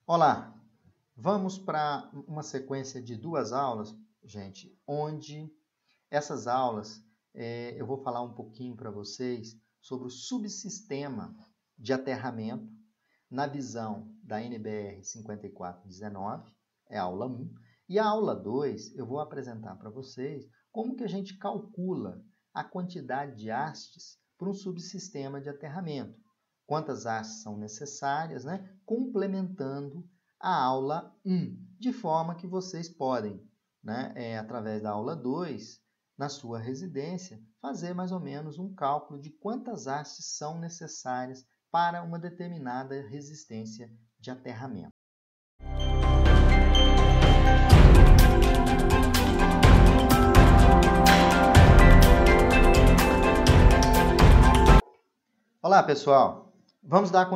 Olá, vamos para uma sequência de 2 aulas, gente, onde essas aulas eu vou falar um pouquinho para vocês sobre o subsistema de aterramento na visão da NBR 5419, é a aula 1, e a aula 2 eu vou apresentar para vocês como que a gente calcula a quantidade de hastes para um subsistema de aterramento. Quantas hastes são necessárias, né? Complementando a aula 1, de forma que vocês podem, né, através da aula 2, na sua residência, fazer mais ou menos um cálculo de quantas hastes são necessárias para uma determinada resistência de aterramento. Olá, pessoal! Vamos dar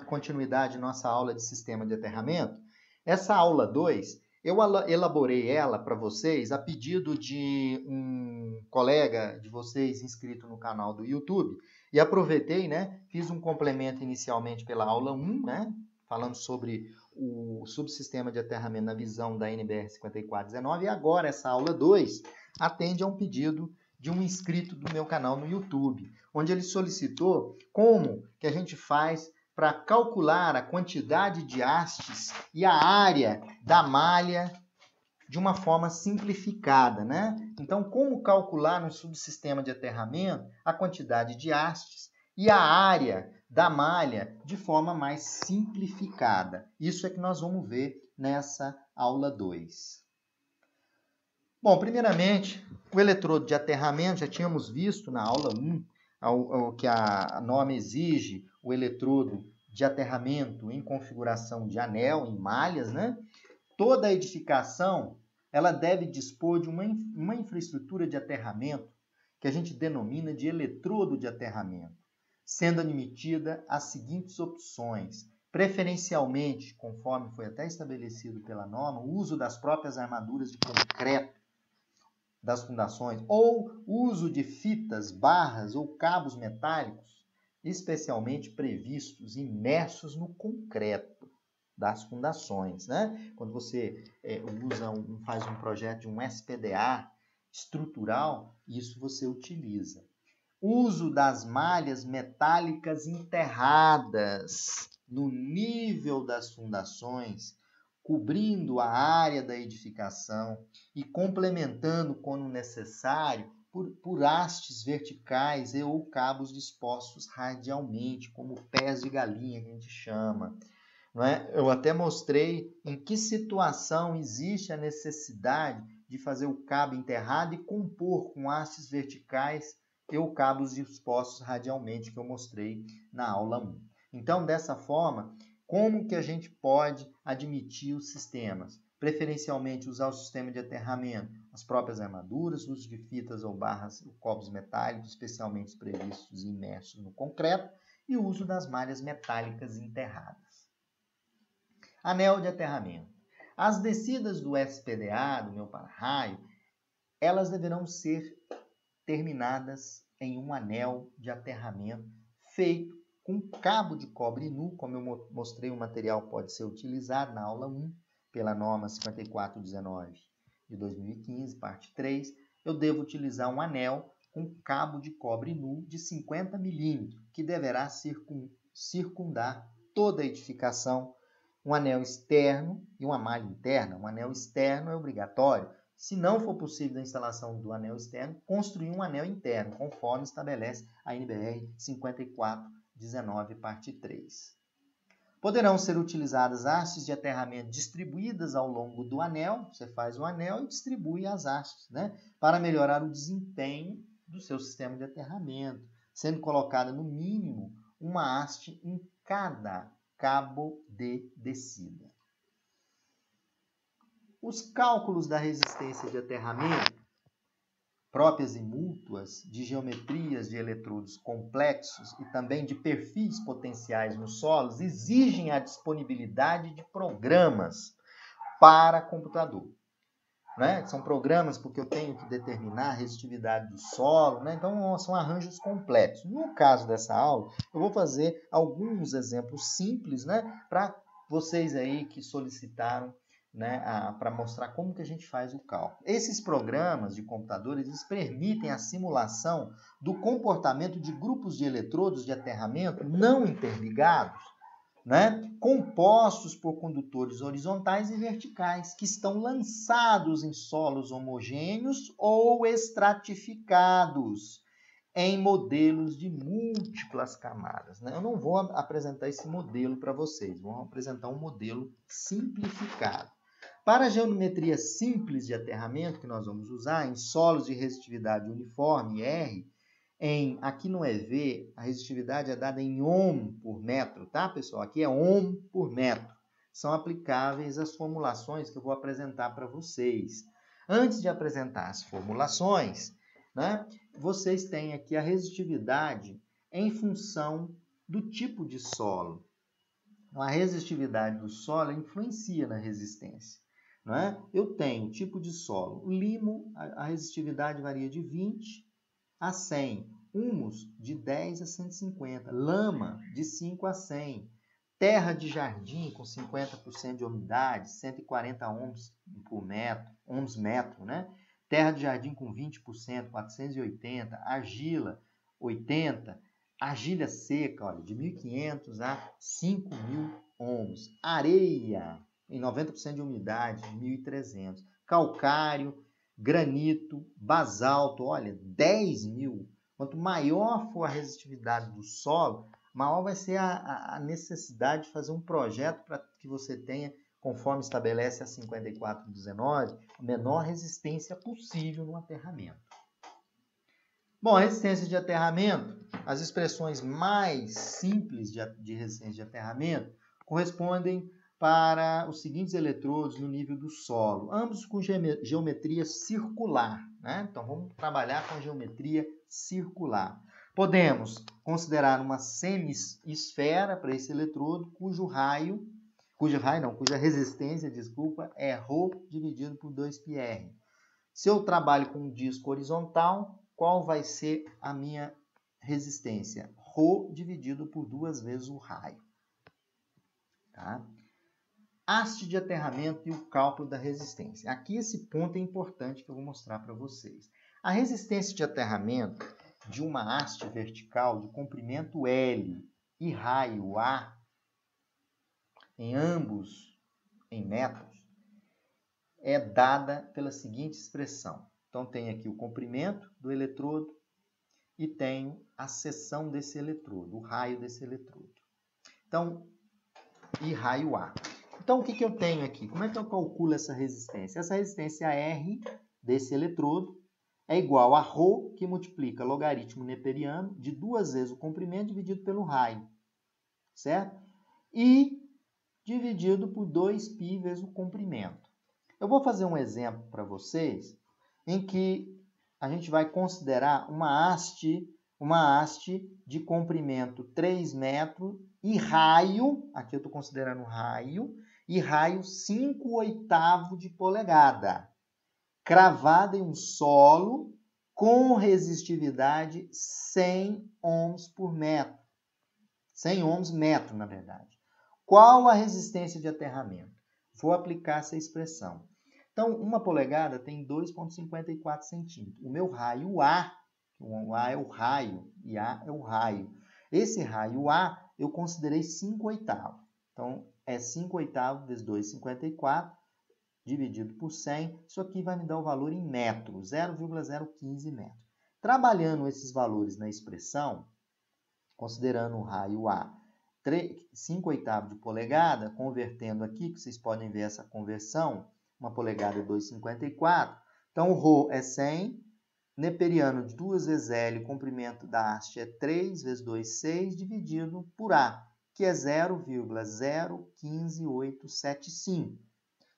continuidade à nossa aula de sistema de aterramento. Essa aula 2, eu elaborei ela para vocês a pedido de um colega de vocês inscrito no canal do YouTube e aproveitei, né, fiz um complemento inicialmente pela aula 1, né, falando sobre o subsistema de aterramento na visão da NBR 5419 e agora essa aula 2 atende a um pedido de um inscrito do meu canal no YouTube, onde ele solicitou como que a gente faz para calcular a quantidade de hastes e a área da malha de uma forma simplificada, né? Então, como calcular no subsistema de aterramento a quantidade de hastes e a área da malha de forma mais simplificada? Isso é que nós vamos ver nessa aula 2. Bom, primeiramente, o eletrodo de aterramento, já tínhamos visto na aula 1, que a norma exige o eletrodo de aterramento em configuração de anel, em malhas, né? Toda edificação, ela deve dispor de uma infraestrutura de aterramento que a gente denomina de eletrodo de aterramento, sendo admitida as seguintes opções. Preferencialmente, conforme foi até estabelecido pela norma, o uso das próprias armaduras de concreto das fundações, ou uso de fitas, barras ou cabos metálicos, especialmente previstos imersos no concreto das fundações, né? Quando você faz um projeto de um SPDA estrutural, isso você utiliza. Uso das malhas metálicas enterradas no nível das fundações, cobrindo a área da edificação e complementando, quando necessário, por hastes verticais e ou cabos dispostos radialmente, como pés de galinha, que a gente chama. Não é? Eu até mostrei em que situação existe a necessidade de fazer o cabo enterrado e compor com hastes verticais e ou cabos dispostos radialmente, que eu mostrei na aula 1. Então, dessa forma, como que a gente pode admitir os sistemas? Preferencialmente usar o sistema de aterramento, as próprias armaduras, uso de fitas ou barras ou copos metálicos, especialmente previstos e imersos no concreto, e o uso das malhas metálicas enterradas. Anel de aterramento. As descidas do SPDA, do meu para-raio, elas deverão ser terminadas em um anel de aterramento feito com cabo de cobre nu, como eu mostrei, o material pode ser utilizado na aula 1, pela norma 5419 de 2015, parte 3. Eu devo utilizar um anel com cabo de cobre nu de 50 milímetros, que deverá circundar toda a edificação. Um anel externo e uma malha interna. Um anel externo é obrigatório. Se não for possível a instalação do anel externo, construir um anel interno, conforme estabelece a NBR 5419, parte 3. Poderão ser utilizadas hastes de aterramento distribuídas ao longo do anel. Você faz o anel e distribui as hastes, né? Para melhorar o desempenho do seu sistema de aterramento, sendo colocada no mínimo uma haste em cada cabo de descida. Os cálculos da resistência de aterramento, próprias e mútuas, de geometrias de eletrodos complexos e também de perfis potenciais nos solos, exigem a disponibilidade de programas para computador. Né? São programas porque eu tenho que determinar a resistividade do solo, né? Então são arranjos complexos. No caso dessa aula, eu vou fazer alguns exemplos simples, né? Para vocês aí que solicitaram, né, para mostrar como que a gente faz o cálculo. Esses programas de computadores, eles permitem a simulação do comportamento de grupos de eletrodos de aterramento não interligados, né, compostos por condutores horizontais e verticais, que estão lançados em solos homogêneos ou estratificados em modelos de múltiplas camadas, né? Eu não vou apresentar esse modelo para vocês, vou apresentar um modelo simplificado. Para a geometria simples de aterramento, que nós vamos usar em solos de resistividade uniforme, R, aqui no EV, a resistividade é dada em ohm por metro, tá, pessoal? Aqui é ohm por metro. São aplicáveis as formulações que eu vou apresentar para vocês. Antes de apresentar as formulações, né, vocês têm aqui a resistividade em função do tipo de solo. A resistividade do solo influencia na resistência. Não é? Eu tenho tipo de solo. O limo, a resistividade varia de 20 a 100. Humus, de 10 a 150. Lama, de 5 a 100. Terra de jardim, com 50% de umidade, 140 ohms por metro, né? Terra de jardim com 20%, 480. Argila, 80. Argila seca, olha, de 1.500 a 5.000 ohms. Areia, em 90% de umidade, 1.300. Calcário, granito, basalto, olha, 10.000. Quanto maior for a resistividade do solo, maior vai ser a necessidade de fazer um projeto para que você tenha, conforme estabelece a 5419, a menor resistência possível no aterramento. Bom, a resistência de aterramento, as expressões mais simples de resistência de aterramento correspondem para os seguintes eletrodos no nível do solo, ambos com geometria circular, né? Então, vamos trabalhar com a geometria circular. Podemos considerar uma semi-esfera para esse eletrodo, cuja resistência, é ρ dividido por 2πr. Se eu trabalho com um disco horizontal, qual vai ser a minha resistência? Ρ dividido por 2 vezes o raio. Tá? Haste de aterramento e o cálculo da resistência. Aqui esse ponto é importante que eu vou mostrar para vocês. A resistência de aterramento de uma haste vertical de comprimento L e raio A, em ambos em metros, é dada pela seguinte expressão. Então, tem aqui o comprimento do eletrodo e tenho a seção desse eletrodo, o raio desse eletrodo. Então, e raio A. Então, o que eu tenho aqui? Como é que eu calculo essa resistência? Essa resistência R desse eletrodo é igual a ρ, que multiplica logaritmo neperiano de 2 vezes o comprimento dividido pelo raio, certo? E dividido por 2π vezes o comprimento. Eu vou fazer um exemplo para vocês em que a gente vai considerar uma haste de comprimento 3 metros e raio, aqui eu estou considerando raio, e raio 5/8 de polegada, cravada em um solo com resistividade 100 ohms por metro. 100 ohms metro, na verdade. Qual a resistência de aterramento? Vou aplicar essa expressão. Então, uma polegada tem 2,54 centímetros. O meu raio A, o A é o raio e A é o raio. Esse raio A eu considerei 5/8. Então, é 5/8 vezes 2,54 dividido por 100. Isso aqui vai me dar o valor em metro, 0,015 metros. Trabalhando esses valores na expressão, considerando o raio A 5/8 de polegada, convertendo aqui, que vocês podem ver essa conversão, uma polegada é 2,54. Então, o ρ é 100, neperiano de 2 vezes L, o comprimento da haste é 3 vezes 2, 6, dividido por A, que é 0,015875,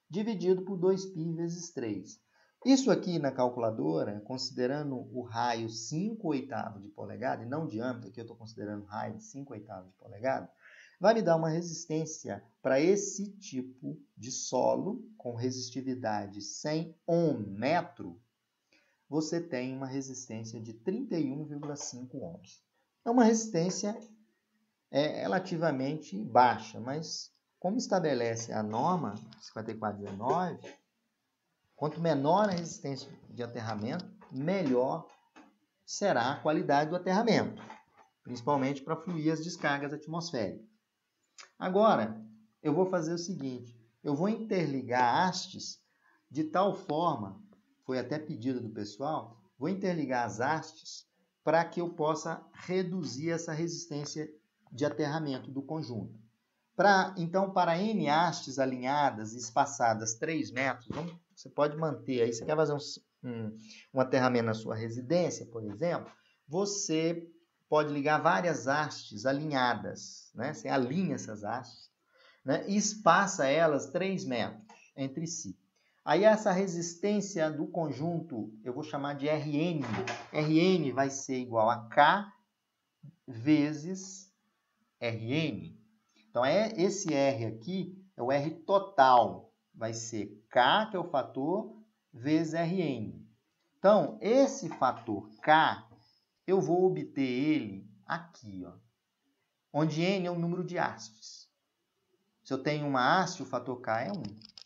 dividido por 2π vezes 3. Isso aqui na calculadora, considerando o raio 5/8 de polegada, e não diâmetro, aqui eu estou considerando raio de 5/8 de polegada, vai me dar uma resistência para esse tipo de solo, com resistividade 100 ohm metro, você tem uma resistência de 31,5 ohms. É uma resistência relativamente baixa, mas como estabelece a norma 5419, quanto menor a resistência de aterramento, melhor será a qualidade do aterramento, principalmente para fluir as descargas atmosféricas. Agora, eu vou fazer o seguinte, eu vou interligar hastes de tal forma, foi até pedido do pessoal, vou interligar as hastes para que eu possa reduzir essa resistência de aterramento do conjunto. Então, para N hastes alinhadas e espaçadas 3 metros, você pode manter aí, você quer fazer um aterramento na sua residência, por exemplo, você pode ligar várias hastes alinhadas, né? Você alinha essas hastes, né? E espaça elas 3 metros entre si. Aí essa resistência do conjunto, eu vou chamar de Rn. Rn vai ser igual a K vezes Rn. Então, esse R aqui é o R total. Vai ser K, que é o fator, vezes Rn. Então, esse fator K, eu vou obter ele aqui, ó, onde N é o número de hastes. Se eu tenho uma haste, o fator K é 1.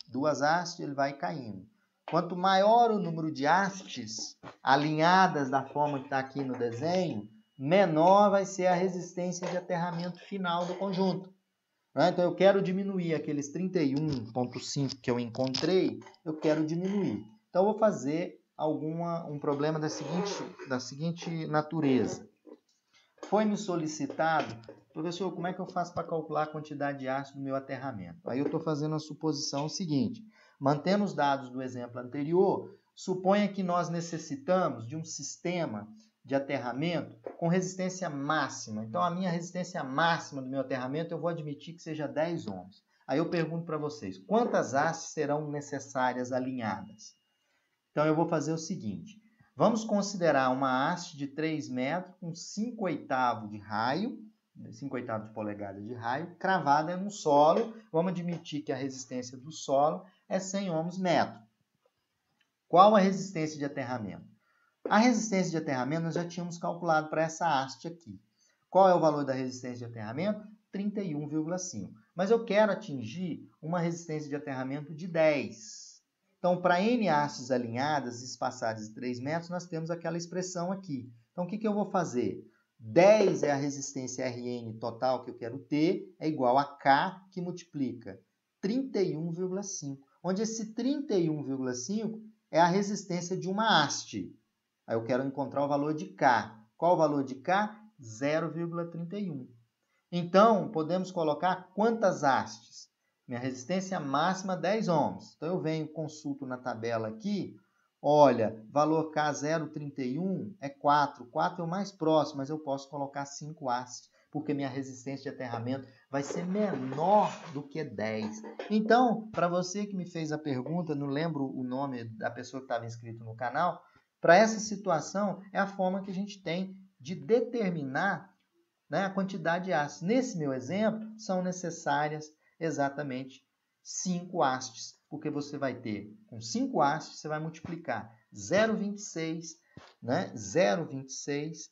2 hastes, ele vai caindo. Quanto maior o número de hastes alinhadas da forma que está aqui no desenho, menor vai ser a resistência de aterramento final do conjunto. Então, eu quero diminuir aqueles 31,5 que eu encontrei, eu quero diminuir. Então, eu vou fazer um problema da seguinte natureza. Foi-me solicitado, professor, como é que eu faço para calcular a quantidade de hastes do meu aterramento? Aí eu estou fazendo a suposição seguinte, mantendo os dados do exemplo anterior, suponha que nós necessitamos de um sistema de aterramento com resistência máxima. Então, a minha resistência máxima do meu aterramento, eu vou admitir que seja 10 ohms. Aí eu pergunto para vocês, quantas hastes serão necessárias alinhadas? Então, eu vou fazer o seguinte, vamos considerar uma haste de 3 metros com 5/8 de raio, 5/8 de polegada de raio, cravada no solo. Vamos admitir que a resistência do solo é 100 ohms metro. Qual a resistência de aterramento? A resistência de aterramento nós já tínhamos calculado para essa haste aqui. Qual é o valor da resistência de aterramento? 31,5. Mas eu quero atingir uma resistência de aterramento de 10. Então, para N hastes alinhadas e espaçadas de 3 metros, nós temos aquela expressão aqui. Então, o que eu vou fazer? 10 é a resistência Rn total que eu quero ter, é igual a K, que multiplica 31,5. Onde esse 31,5 é a resistência de uma haste. Aí eu quero encontrar o valor de K. Qual o valor de K? 0,31. Então, podemos colocar quantas hastes? Minha resistência máxima, 10 ohms. Então, eu venho, consulto na tabela aqui. Olha, valor K 0,31 é 4. 4 é o mais próximo, mas eu posso colocar 5 hastes, porque minha resistência de aterramento vai ser menor do que 10. Então, para você que me fez a pergunta, não lembro o nome da pessoa que estava inscrito no canal, para essa situação, é a forma que a gente tem de determinar, né, a quantidade de hastes. Nesse meu exemplo, são necessárias exatamente 5 hastes, porque você vai ter, com 5 hastes, você vai multiplicar 0,26, né, 0,26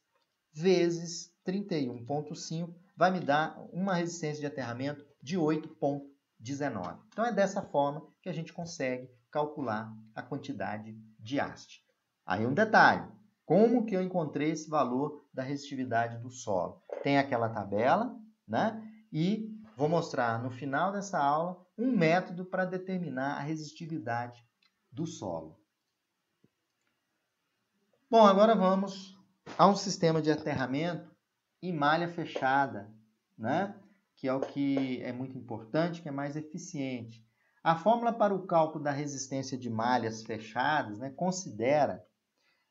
vezes 31,5, vai me dar uma resistência de aterramento de 8,19. Então, é dessa forma que a gente consegue calcular a quantidade de haste. Aí um detalhe, como que eu encontrei esse valor da resistividade do solo? Tem aquela tabela, né? E vou mostrar no final dessa aula um método para determinar a resistividade do solo. Bom, agora vamos a um sistema de aterramento em malha fechada, né? Que é o que é muito importante, que é mais eficiente. A fórmula para o cálculo da resistência de malhas fechadas, né, considera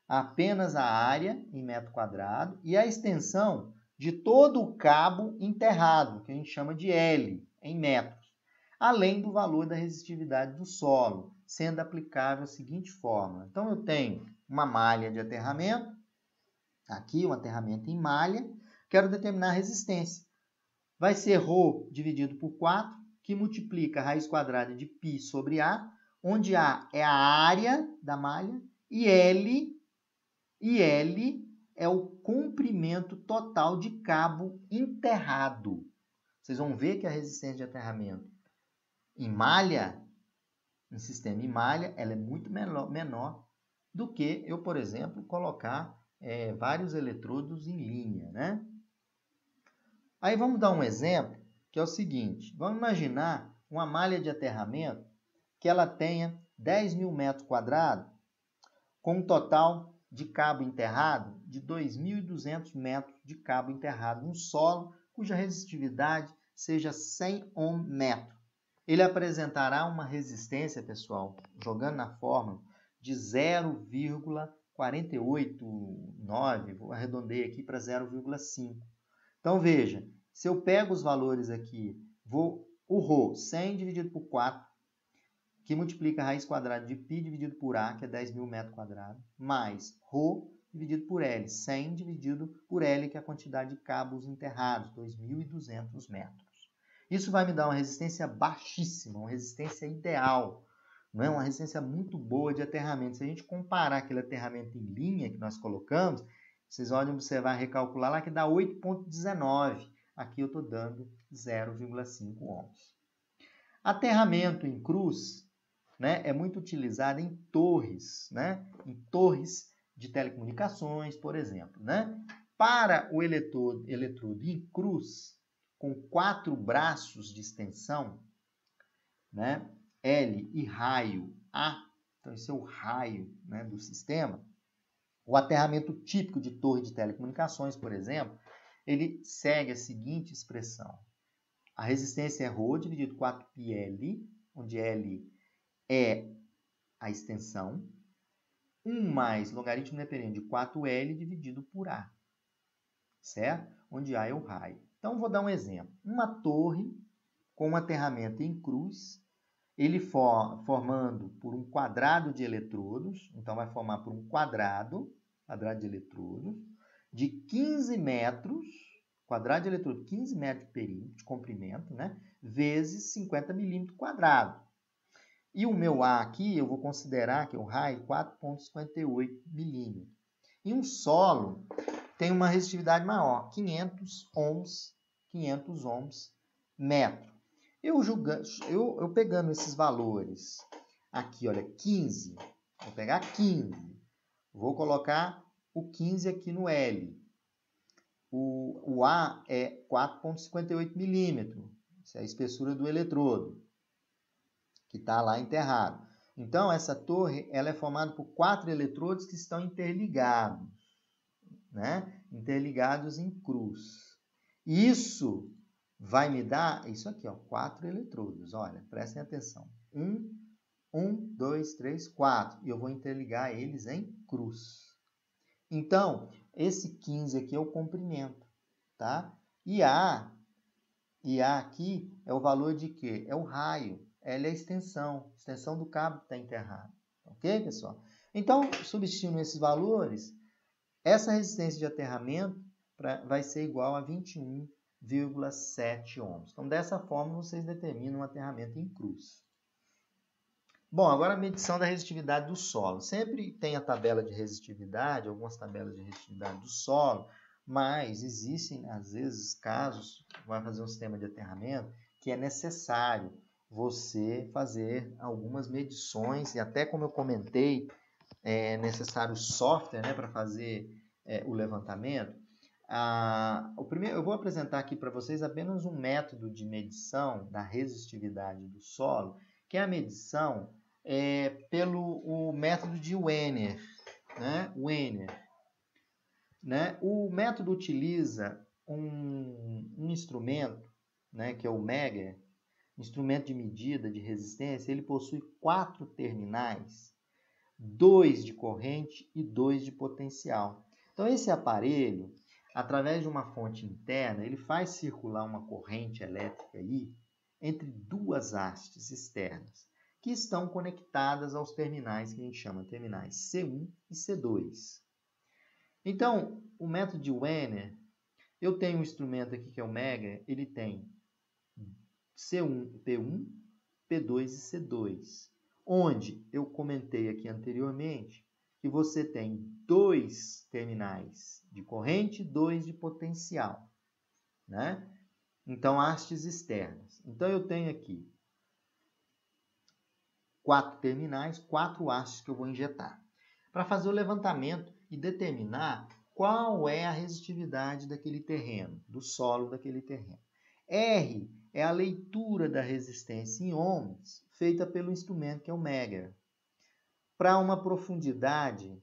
apenas a área em metro quadrado e a extensão de todo o cabo enterrado, que a gente chama de L, em metros, além do valor da resistividade do solo, sendo aplicável a seguinte fórmula. Então, eu tenho uma malha de aterramento, aqui um aterramento em malha, quero determinar a resistência. Vai ser ρ dividido por 4, que multiplica a raiz quadrada de π sobre A, onde A é a área da malha e L é o comprimento total de cabo enterrado. Vocês vão ver que a resistência de aterramento em malha, em sistema em malha, ela é muito menor do que eu, por exemplo, colocar vários eletrodos em linha, né? Aí vamos dar um exemplo, que é o seguinte. Vamos imaginar uma malha de aterramento que ela tenha 10.000 metros quadrados, com um total de cabo enterrado de 2.200 metros de cabo enterrado, um solo cuja resistividade seja 100 ohm-metro. Ele apresentará uma resistência, pessoal, jogando na fórmula, de 0,489, vou arredondei aqui para 0,5. Então, veja, se eu pego os valores aqui, o ρ, 100 dividido por 4, que multiplica a raiz quadrada de π dividido por A, que é 10.000 metros quadrados, mais ρ dividido por L, 100 dividido por L, que é a quantidade de cabos enterrados, 2.200 metros. Isso vai me dar uma resistência baixíssima, uma resistência ideal, não é? Uma resistência muito boa de aterramento. Se a gente comparar aquele aterramento em linha que nós colocamos, vocês podem observar, recalcular lá que dá 8,19. Aqui eu estou dando 0,5 ohms. Aterramento em cruz, né, é muito utilizado em torres, né? Em torres de telecomunicações, por exemplo, né? Para o eletrodo em cruz, com 4 braços de extensão, né? L e raio A, então esse é o raio, né, do sistema. O aterramento típico de torre de telecomunicações, por exemplo, ele segue a seguinte expressão. A resistência é ρ dividido por 4πL, onde L é a extensão, 1 mais logaritmo dependente de 4L dividido por A, certo? Onde A é o raio. Então, vou dar um exemplo. Uma torre com um aterramento em cruz, ele formando por um quadrado de eletrodos, então vai formar por um quadrado de eletrodos, de 15 metros, quadrado de eletrodo, 15 metros de perímetro, de comprimento, né? Vezes 50 milímetros quadrados. E o meu A aqui, eu vou considerar que é o raio 4,58 milímetros. E um solo tem uma resistividade maior, 500 ohms metro. Eu pegando esses valores aqui, olha, 15, vou pegar 15, vou colocar o 15 aqui no L. O A é 4,58 milímetros, essa é a espessura do eletrodo, que está lá enterrado. Então, essa torre ela é formada por 4 eletrodos que estão interligados, né? Interligados em cruz. Isso vai me dar, isso aqui, ó, 4 eletrodos. Olha, prestem atenção. 1, 2, 3, 4. E eu vou interligar eles em cruz. Então, esse 15 aqui é o comprimento, tá? E A aqui é o valor de quê? É o raio. L é a extensão do cabo que está enterrado. Ok, pessoal? Então, substituindo esses valores, essa resistência de aterramento vai ser igual a 21,7 ohms. Então, dessa forma, vocês determinam um aterramento em cruz. Bom, agora a medição da resistividade do solo. Sempre tem a tabela de resistividade, algumas tabelas de resistividade do solo, mas existem, às vezes, casos, vai fazer um sistema de aterramento, que é necessário você fazer algumas medições, e até como eu comentei, é necessário software, né, para fazer o levantamento. Eu vou apresentar aqui para vocês apenas um método de medição da resistividade do solo, que é a medição pelo método de Wiener, né? O método utiliza um instrumento, né, que é o Megger, instrumento de medida de resistência. Ele possui 4 terminais, 2 de corrente e 2 de potencial. Então, esse aparelho, através de uma fonte interna, ele faz circular uma corrente elétrica aí entre 2 hastes externas, que estão conectadas aos terminais que a gente chama de terminais C1 e C2. Então, o método de Wiener, eu tenho um instrumento aqui que é o Megger, ele tem C1, P1, P2 e C2, onde eu comentei aqui anteriormente que você tem 2 terminais de corrente e 2 de potencial, né? Então, hastes externas. Então, eu tenho aqui 4 terminais, 4 hastes que eu vou injetar. Para fazer o levantamento e determinar qual é a resistividade daquele terreno, do solo daquele terreno. R é a leitura da resistência em ohms feita pelo instrumento que é o Megger. Para uma profundidade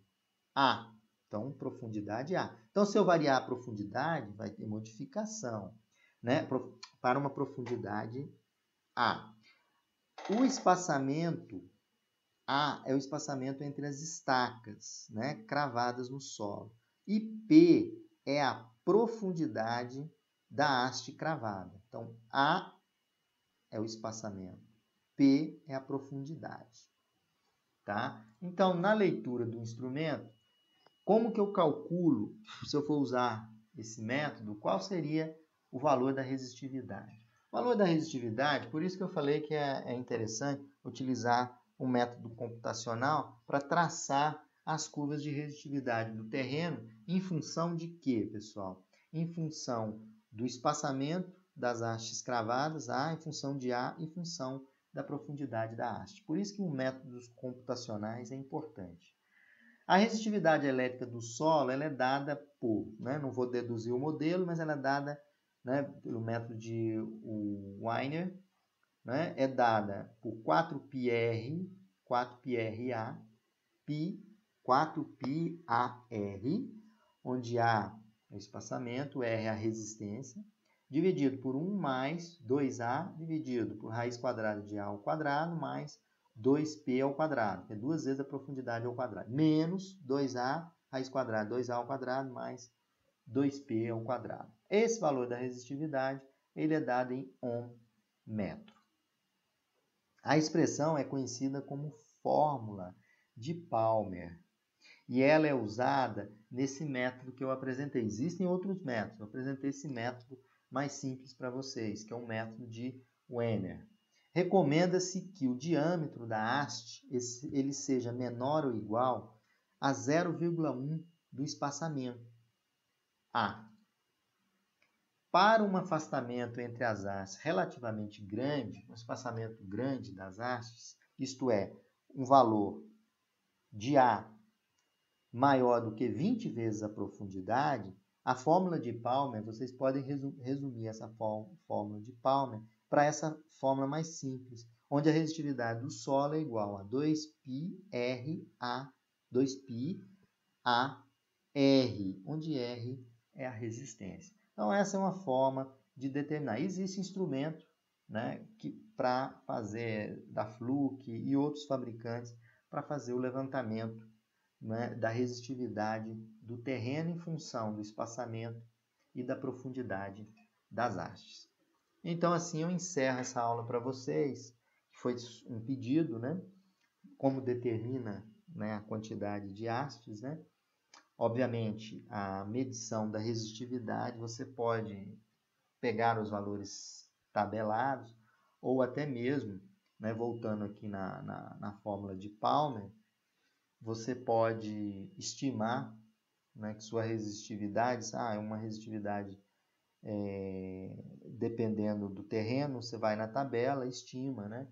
A. Então, profundidade A. Então, se eu variar a profundidade, vai ter modificação, né? Para uma profundidade A. O espaçamento A é o espaçamento entre as estacas, né, cravadas no solo. E P é a profundidade da haste cravada. Então, A é o espaçamento, P é a profundidade. Tá? Então, na leitura do instrumento, como que eu calculo, se eu for usar esse método, qual seria o valor da resistividade? O valor da resistividade, por isso que eu falei que é interessante utilizar o método computacional para traçar as curvas de resistividade do terreno em função de quê, pessoal? Em função do espaçamento das hastes cravadas, A, em função de A, em função da profundidade da haste. Por isso que o método dos computacionais é importante. A resistividade elétrica do solo ela é dada por, né, não vou deduzir o modelo, mas ela é dada, né, pelo método de Wiener, né, é dada por 4πr, 4πRA, π, 4πAR, onde A é o espaçamento, R é a resistência, dividido por 1 mais 2A, dividido por raiz quadrada de A ao quadrado, mais 2P ao quadrado, que é 2 vezes a profundidade ao quadrado, menos 2A, raiz quadrada, 2A ao quadrado, mais 2P ao quadrado. Esse valor da resistividade, ele é dado em ohm metro. A expressão é conhecida como fórmula de Palmer. E ela é usada nesse método que eu apresentei. Existem outros métodos. Eu apresentei esse método mais simples para vocês, que é o método de Wiener. Recomenda-se que o diâmetro da haste ele seja menor ou igual a 0,1 do espaçamento A. Para um afastamento entre as hastes relativamente grande, um espaçamento grande das hastes, isto é, um valor de A maior do que 20 vezes a profundidade, a fórmula de Palmer, vocês podem resumir essa fórmula de Palmer para essa fórmula mais simples, onde a resistividade do solo é igual a 2πRA, 2πAR, onde R é a resistência. Então, essa é uma forma de determinar. Existe instrumento, né, para fazer da Fluke e outros fabricantes para fazer o levantamento, né, da resistividade do terreno em função do espaçamento e da profundidade das hastes. Então, assim, eu encerro essa aula para vocês, que foi um pedido, né, como determina, né, a quantidade de hastes, né? Obviamente, a medição da resistividade, você pode pegar os valores tabelados, ou até mesmo, né, voltando aqui na fórmula de Palmer, você pode estimar, né, que sua resistividade, é uma resistividade dependendo do terreno, você vai na tabela, estima, né,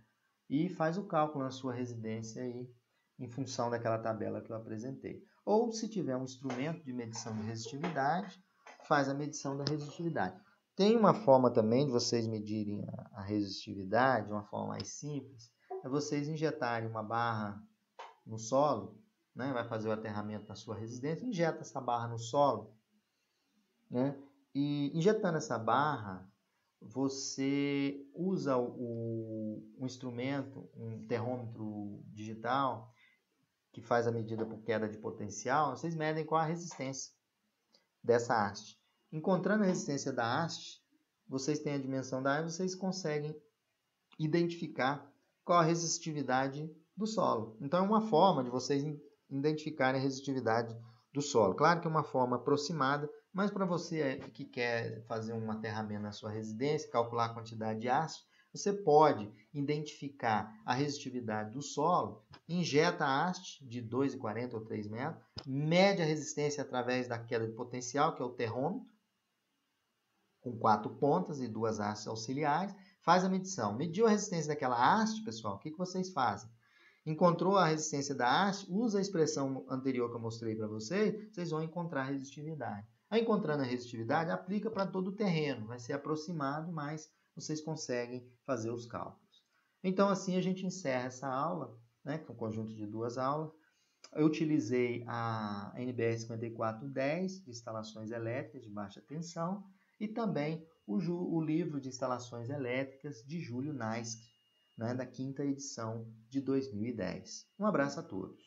e faz o cálculo na sua residência aí, em função daquela tabela que eu apresentei. Ou, se tiver um instrumento de medição de resistividade, faz a medição da resistividade. Tem uma forma também de vocês medirem a resistividade, uma forma mais simples, é vocês injetarem uma barra no solo, né? Vai fazer o aterramento na sua residência, injeta essa barra no solo, né? E injetando essa barra, você usa um instrumento, um termômetro digital, que faz a medida por queda de potencial, vocês medem qual a resistência dessa haste. Encontrando a resistência da haste, vocês têm a dimensão da área, vocês conseguem identificar qual a resistividade do solo. Então, é uma forma de vocês identificarem a resistividade do solo. Claro que é uma forma aproximada, mas para você que quer fazer um aterramento na sua residência, calcular a quantidade de haste, você pode identificar a resistividade do solo, injeta a haste de 2,40 ou 3 metros, mede a resistência através da queda de potencial, que é o termômetro, com 4 pontas e 2 hastes auxiliares, faz a medição. Mediu a resistência daquela haste, pessoal, o que vocês fazem? Encontrou a resistência da haste? Usa a expressão anterior que eu mostrei para vocês, vocês vão encontrar a resistividade. Aí, encontrando a resistividade, aplica para todo o terreno. Vai ser aproximado, mas vocês conseguem fazer os cálculos. Então, assim a gente encerra essa aula, né, com um conjunto de 2 aulas. Eu utilizei a NBR 5410 de instalações elétricas de baixa tensão e também o livro de instalações elétricas de Júlio Naisk, né, da 5ª edição de 2010. Um abraço a todos.